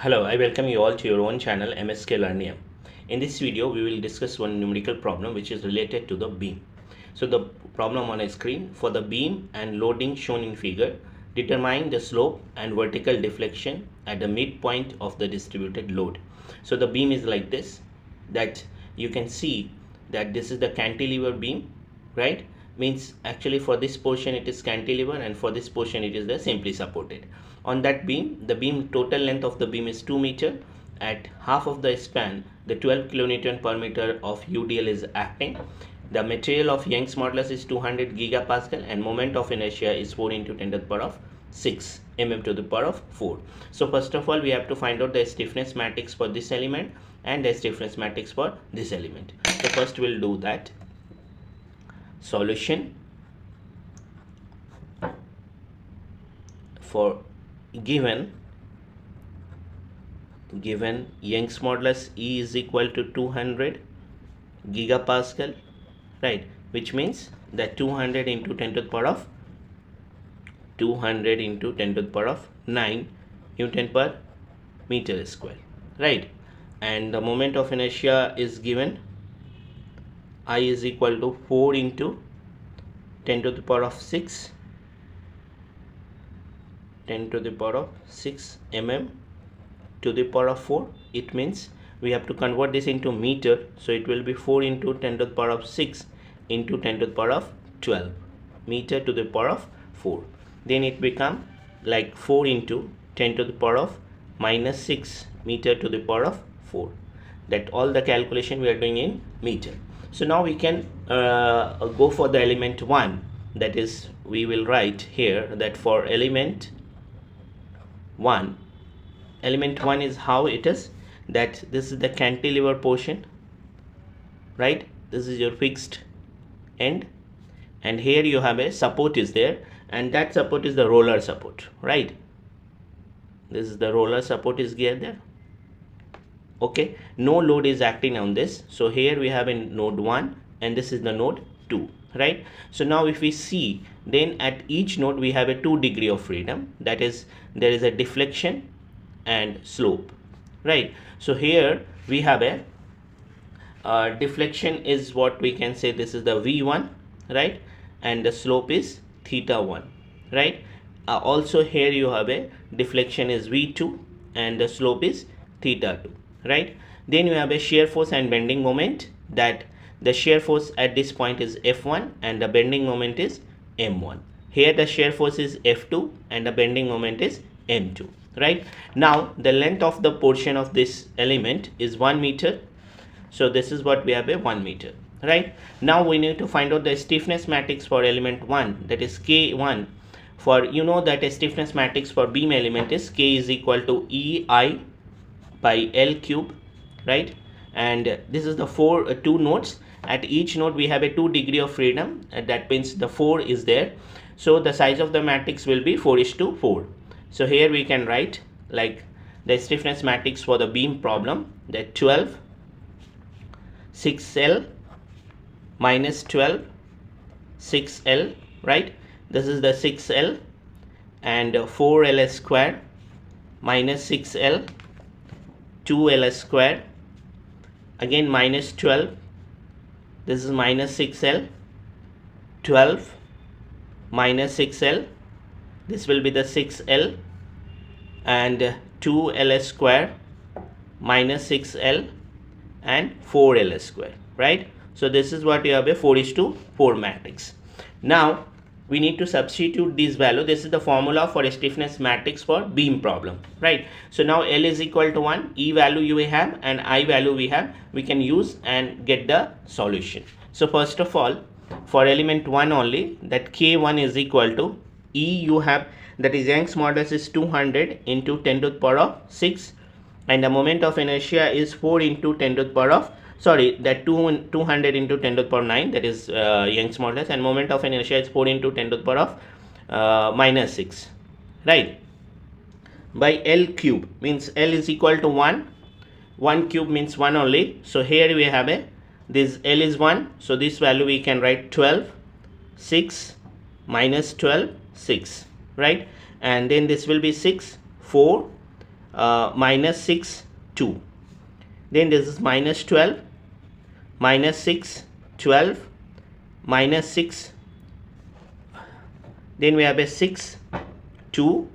Hello, I welcome you all to your own channel MSK Learning. In this video, we will discuss one numerical problem which is related to the beam. So the problem on a screen: for the beam and loading shown in figure, determine the slope and vertical deflection at the midpoint of the distributed load. So the beam is like this, that you can see that this is the cantilever beam, right? Means actually for this portion it is cantilever and for this portion it is the simply supported. On that beam, the beam total length of the beam is 2 meter. At half of the span, the 12 kilonewton per meter of UDL is acting. The material of Young's modulus is 200 gigapascal and moment of inertia is 4 into 10 to the power of 6 mm to the power of 4. So first of all, we have to find out the stiffness matrix for this element and the stiffness matrix for this element. So first we'll do that. Solution for given Young's modulus E is equal to 200 gigapascal, right, which means that 200 into 10 to the power of 9 Newton per meter square, right, and the moment of inertia is given I is equal to 4 into 10 to the power of 6 mm to the power of 4. It means we have to convert this into meter, so it will be 4 into 10 to the power of 6 into 10 to the power of 12 meter to the power of 4. Then it become like 4 into 10 to the power of minus 6 meter to the power of 4. That all the calculation we are doing in meter. So now we can go for the element 1, that is we will write here that for element 1 is how it is, that this is the cantilever portion, right? This is your fixed end and here you have a support is there and that support is the roller support, right? This is the roller support is there. Okay, no load is acting on this, so here we have in node 1 and this is the node 2, right? So now if we see, then at each node we have a 2 degree of freedom, that is there is a deflection and slope, right? So here we have a deflection is what we can say, this is the V1, right, and the slope is theta 1, right? Also here you have a deflection is V2 and the slope is theta 2, right? Then you have a shear force and bending moment, that the shear force at this point is F1 and the bending moment is M1. Here the shear force is F2 and the bending moment is M2, right? Now the length of the portion of this element is 1 meter, so this is what we have, a 1 meter, right? Now we need to find out the stiffness matrix for element 1, that is K1. For you know that a stiffness matrix for beam element is K is equal to EI by L cube, right? And this is the two nodes. At each node we have a 2 degree of freedom, that means the 4 is there, so the size of the matrix will be 4:4. So here we can write like the stiffness matrix for the beam problem, that 12 6L minus 12 6L, right? This is the 6L and 4L square minus 6L 2L square, again minus 12, this is minus 6L, 12 minus 6L, this will be the 6L, and 2L square minus 6L and 4L square, right? So this is what you have, a 4:4 matrix. Now we need to substitute this value. This is the formula for a stiffness matrix for beam problem, right? So now L is equal to 1, E value you have and I value we have, we can use and get the solution. So first of all, for element 1 only, that K1 is equal to E you have, that is Young's modulus is 200 into 10 to the power of 6 and the moment of inertia is 4 into 10 to the power of, sorry, that 200 into 10 to the power 9, that is Young's modulus, and moment of inertia is 4 into 10 to the power of minus 6, right, by L cube, means L is equal to 1 cube means 1 only, so here we have a, this L is 1, so this value we can write 12 6 minus 12 6, right? And then this will be 6 4 minus 6 2. Then this is minus 12 minus 6 12 minus 6, then we have a 6 2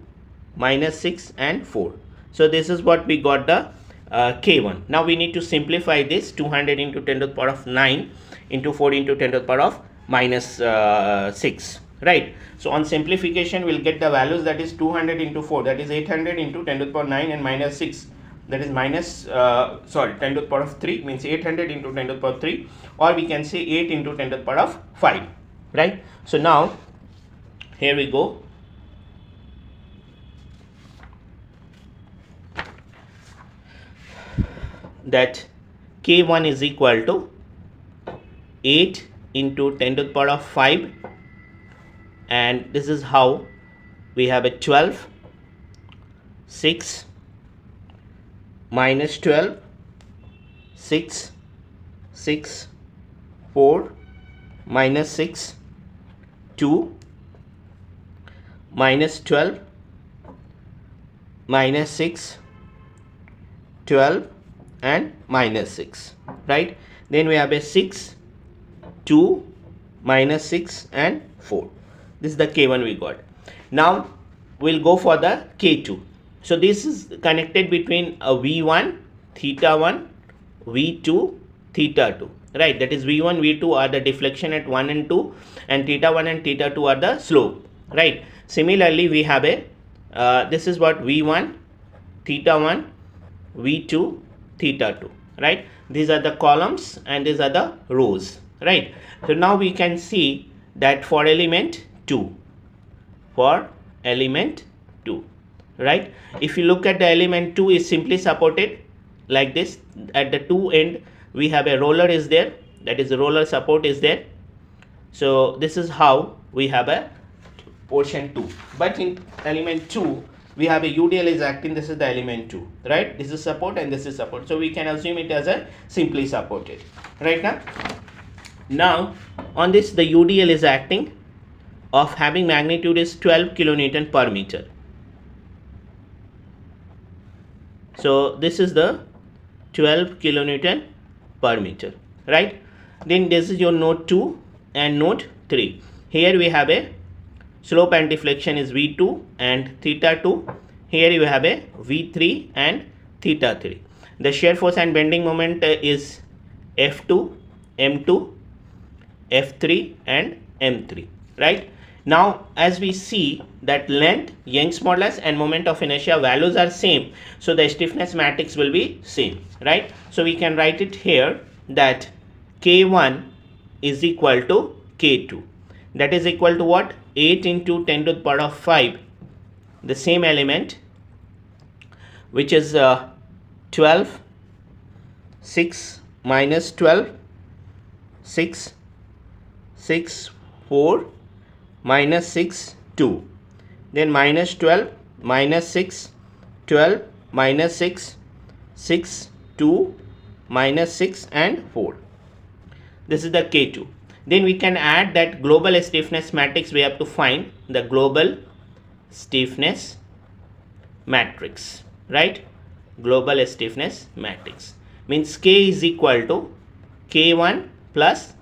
minus 6 and 4. So this is what we got the K1. Now we need to simplify this. 200 into 10 to the power of 9 into 4 into 10 to the power of minus 6, right? So on simplification we'll get the values, that is 200 into 4, that is 800 into 10 to the power 9 and minus 6, that is minus 10 to the power of 3, means 800 into 10 to the power 3, or we can say 8 into 10 to the power of 5, right? So now here we go. That K1 is equal to 8 into 10 to the power of 5, and this is how we have a 12 6 minus 12 6 6 4 minus 6 2 minus 12 minus 6 12 and minus 6, right? Then we have a 6 2 minus 6 and 4. This is the K1 we got. Now we'll go for the K2. So this is connected between a V1 theta 1 V2 theta 2, right? That is V1 V2 are the deflection at 1 and 2, and theta 1 and theta 2 are the slope, right? Similarly we have a this is what V1 theta 1 V2 theta 2, right? These are the columns and these are the rows, right? So now we can see that for element 2, right? If you look at the element 2 is simply supported like this. At the two end we have a roller is there, that is the roller support is there. So this is how we have a portion 2. But in element 2 we have a UDL is acting, this is the element 2, right? This is support and this is support, so we can assume it as a simply supported, right? Now on this the UDL is acting of having magnitude is 12 kilonewton per meter. So this is the 12 kilonewton per meter, right? Then this is your node 2 and node 3. Here we have a slope and deflection is V2 and theta 2. Here you have a V3 and theta 3. The shear force and bending moment is F2, M2, F3 and M3, right? Now as we see that length, Young's modulus and moment of inertia values are same, so the stiffness matrix will be same, right? So we can write it here that K1 is equal to K2, that is equal to what? 8 into 10 to the power of 5, the same element, which is 12 6 minus 12 6 6 4 minus 6 2, then minus 12 minus 6 12 minus 6 6 2 minus 6 and 4. This is the K2. Then we can add that global stiffness matrix. We have to find the global stiffness matrix, right? Global stiffness matrix means K is equal to K1 plus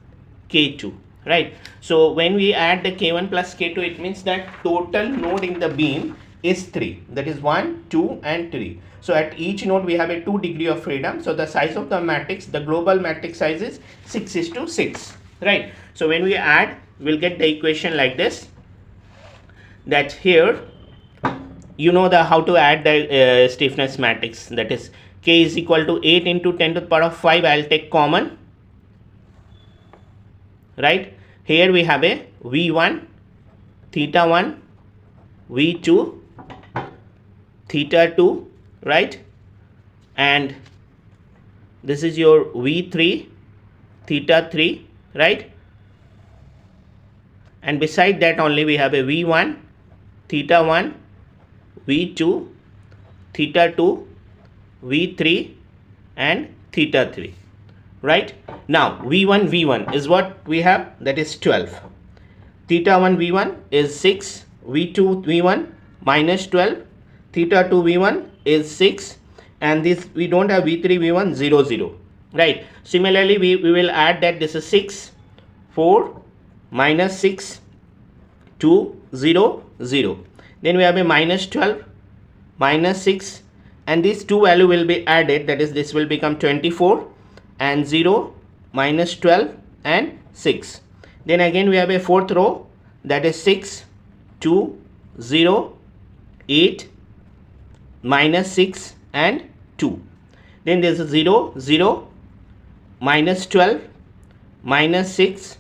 K2, right? So when we add the K1 plus K2, it means that total node in the beam is 3, that is 1 2 and 3. So at each node we have a 2 degree of freedom, so the size of the matrix, the global matrix size is 6:6, right? So when we add, we'll get the equation like this, that here you know the how to add the stiffness matrix, that is K is equal to 8 into 10 to the power of 5. I'll take common, right? Here we have a V1 theta 1 V2 theta 2, right? And this is your V3 theta 3, right? And beside that only we have a V1 theta 1 V2 theta 2 V3 and theta 3, right? Now V1 is what we have, that is 12. Theta 1 V1 is 6, V2 V1 minus 12, theta 2 V1 is 6, and this we don't have V3 V1 0 0, right? Similarly we will add that this is 6 4 minus 6 2 0 0, then we have a minus 12 minus 6, and these two value will be added, that is this will become 24 and 0 minus 12 and 6. Then again we have a fourth row, that is 6 2 0 8 minus 6 and 2. Then there is a 0 0 minus 12 minus 6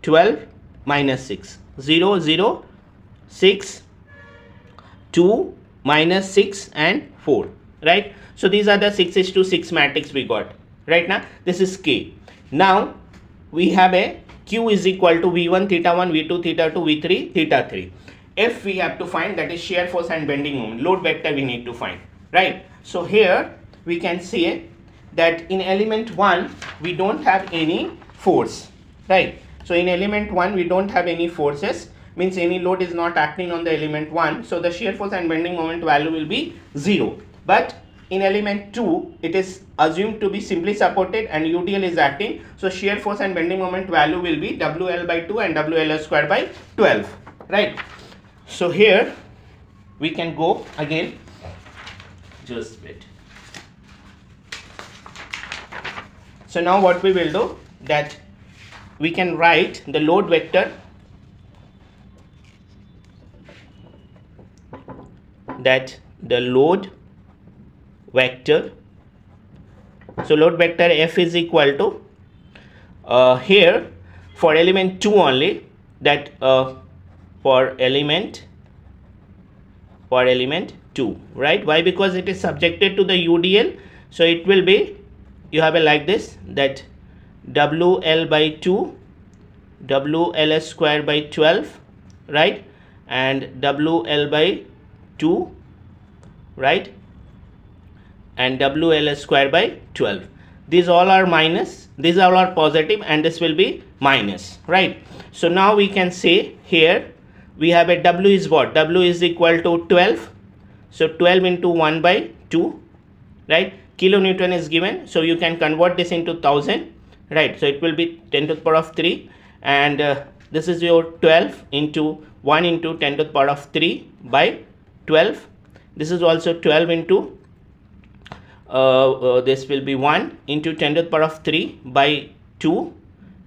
12 minus 6, 0 0 6 2 minus 6 and 4, right? So these are the 6:6 matrix we got right now. This is K. Now we have a Q is equal to V1 theta 1 V2 theta 2 V3 theta 3. F we have to find, that is shear force and bending moment, load vector we need to find, right? So here we can say that in element 1 we don't have any force, right? So in element 1 we don't have any forces, means any load is not acting on the element 1, so the shear force and bending moment value will be 0. But in element 2 it is assumed to be simply supported and UDL is acting, so shear force and bending moment value will be WL by 2 and WL square by 12, right? So here we can go again, just wait. So now what we will do, that we can write the load vector, that the load vector, so load vector F is equal to here for element 2 only, that for element 2, right? Why? Because it is subjected to the UDL, so it will be, you have a like this, that WL by 2 WL square by 12, right, and WL by 2, right, and WL square by 12. These all are minus, these all are positive, and this will be minus, right? So now we can say here we have a W is what? W is equal to 12, so 12 into 1 by 2, right? Kilonewton is given, so you can convert this into 1000, right? So it will be 10 to the power of 3, and this is your 12 into 1 into 10 to the power of 3 by 12. This is also 12 into this will be 1 into 10 to the power of 3 by 2,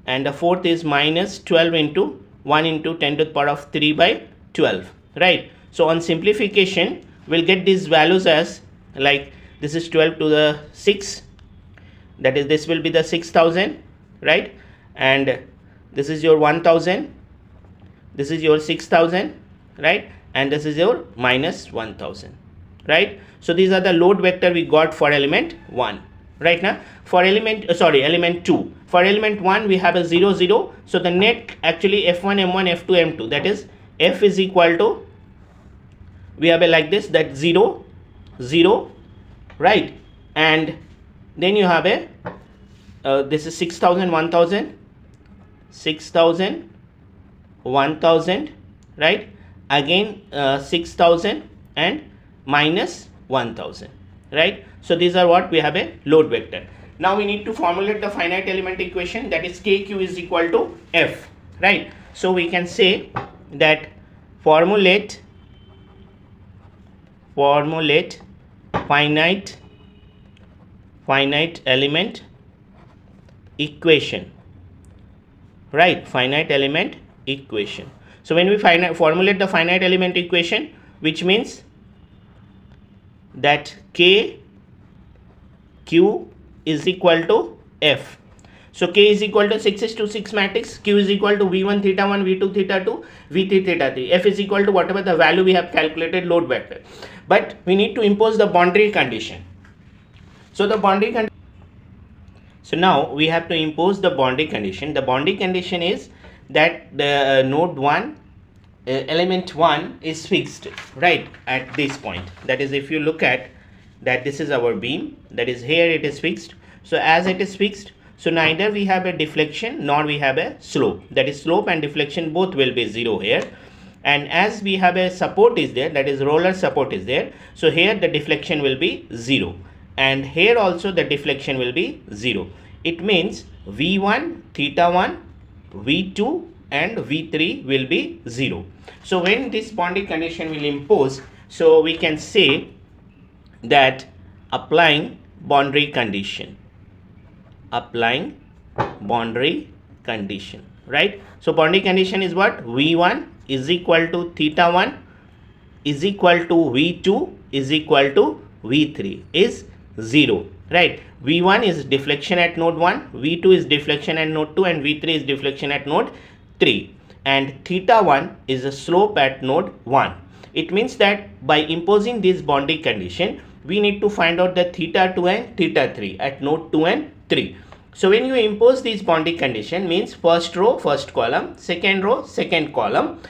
and the fourth is minus 12 into 1 into 10 to the power of 3 by 12, right? So on simplification we'll get these values as, like, this is 12 to the 6, that is this will be the 6000, right? And this is your 1000, this is your 6000, right? And this is your minus 1000, right? So these are the load vector we got for element 1, right? Now for element 2, for element 1 we have a 0 0, so the net actually F1 M1 F2 M2, that is F is equal to, we have a like this, that 0 0, right? And then you have a this is 6000 1000 6000 1000, right? Again 6000 and minus 1000, right? So these are what we have a load vector. Now we need to formulate the finite element equation, that is KQ is equal to F, right? So we can say that formulate finite element equation, right? Finite element equation. So when we formulate the finite element equation, which means that KQ is equal to F. So K is equal to 6:6 matrix, Q is equal to V1 theta 1 V2 theta 2 V3 theta 3, F is equal to whatever the value we have calculated load vector. But we need to impose the boundary condition. So the boundary condition, so now we have to impose the boundary condition. The boundary condition is that the node 1 element 1 is fixed, right, at this point. That is, if you look at that, this is our beam, that is here it is fixed. So as it is fixed, so neither we have a deflection nor we have a slope, that is slope and deflection both will be 0 here. and as we have a support is there, that is roller support is there, so here the deflection will be 0, and here also the deflection will be 0. It means V1, theta 1, V2 and V3 will be 0. So when this boundary condition will impose, so we can say that applying boundary condition, right? So boundary condition is what? V1 is equal to theta 1 is equal to V2 is equal to V3 is 0, right? V1 is deflection at node 1, V2 is deflection at node 2, and V3 is deflection at node 3, and theta 1 is a slope at node 1. It means that by imposing this boundary condition, we need to find out the theta 2 and theta 3 at node 2 and 3. So when you impose this boundary condition, means first row first column, second row second column,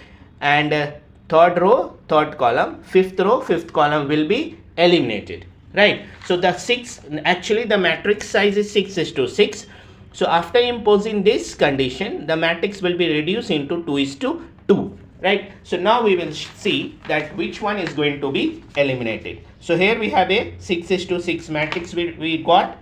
and third row third column, fifth row fifth column will be eliminated, right? So the the matrix size is 6:6. So after imposing this condition, the matrix will be reduced into 2:2, right? So now we will see that which one is going to be eliminated. So here we have a 6:6 matrix we got,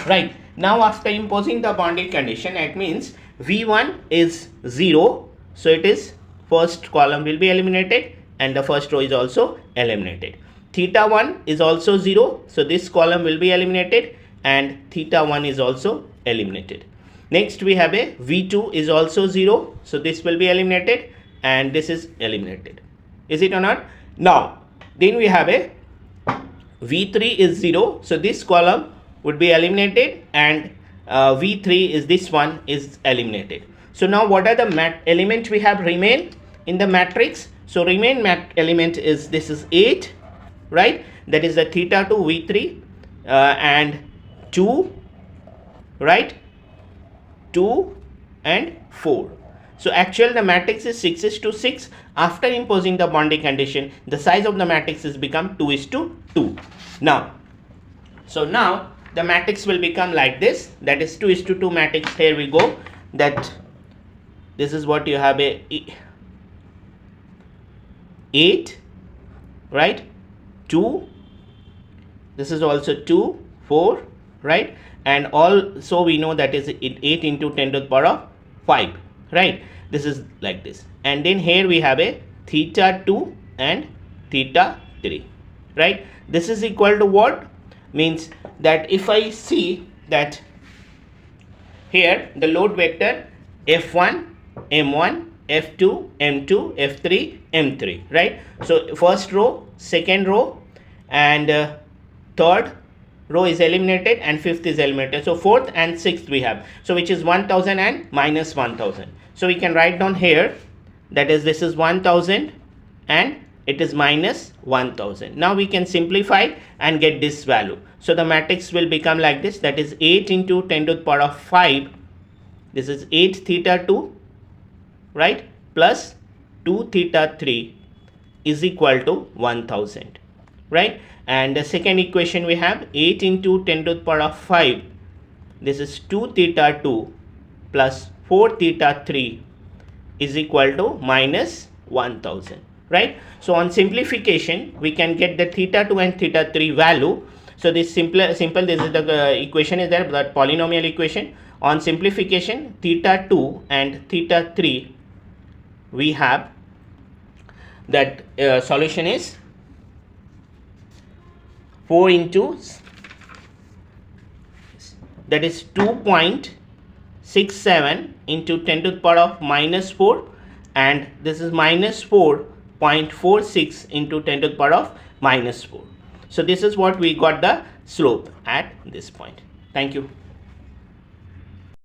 right? Now after imposing the boundary condition, it means V1 is 0, so it is first column will be eliminated and the first row is also eliminated. Theta 1 is also 0, so this column will be eliminated and theta 1 is also eliminated. Next we have a V2 is also 0, so this will be eliminated and this is eliminated. Is it or not? Now then we have a V3 is 0, so this column would be eliminated and V3 is this one is eliminated. So now what are the element we have remain in the matrix? So remain element is, this is 8, right? That is the theta 2 V3 and 2, right? 2 and 4. So actually the matrix is 6:6. After imposing the boundary condition, the size of the matrix is become 2:2. Now, so now the matrix will become like this, that is 2:2 matrix. Here we go, that this is what you have a 8, right? 2, this is also 2, 4, right? And also we know that is 8 into 10 to the power of 5, right? This is like this. And then here we have a theta 2 and theta 3, right? This is equal to what? Means that if I see that here the load vector F1, M1, F2, M2, F3, M3, right? So first row, second row and third row is eliminated and fifth is eliminated. So fourth and sixth we have, so which is 1000 and minus 1000. So we can write down here, that is this is 1000 and it is minus 1000. Now we can simplify and get this value. So the matrix will become like this, that is 8 into 10 to the power of 5. This is 8 theta 2, right, plus 2 theta 3 is equal to 1000, right? And the second equation we have 8 into 10 to the power of 5. This is 2 theta 2 plus 4 theta 3 is equal to minus 1000, right? So on simplification, we can get the theta 2 and theta 3 value. So this simple, this is the equation is there, that polynomial equation. On simplification, theta 2 and theta 3, we have that solution is 4 into, that is 2.67 into 10 to the power of minus 4, and this is minus 4.46 into 10 to the power of minus 4. So this is what we got the slope at this point. Thank you.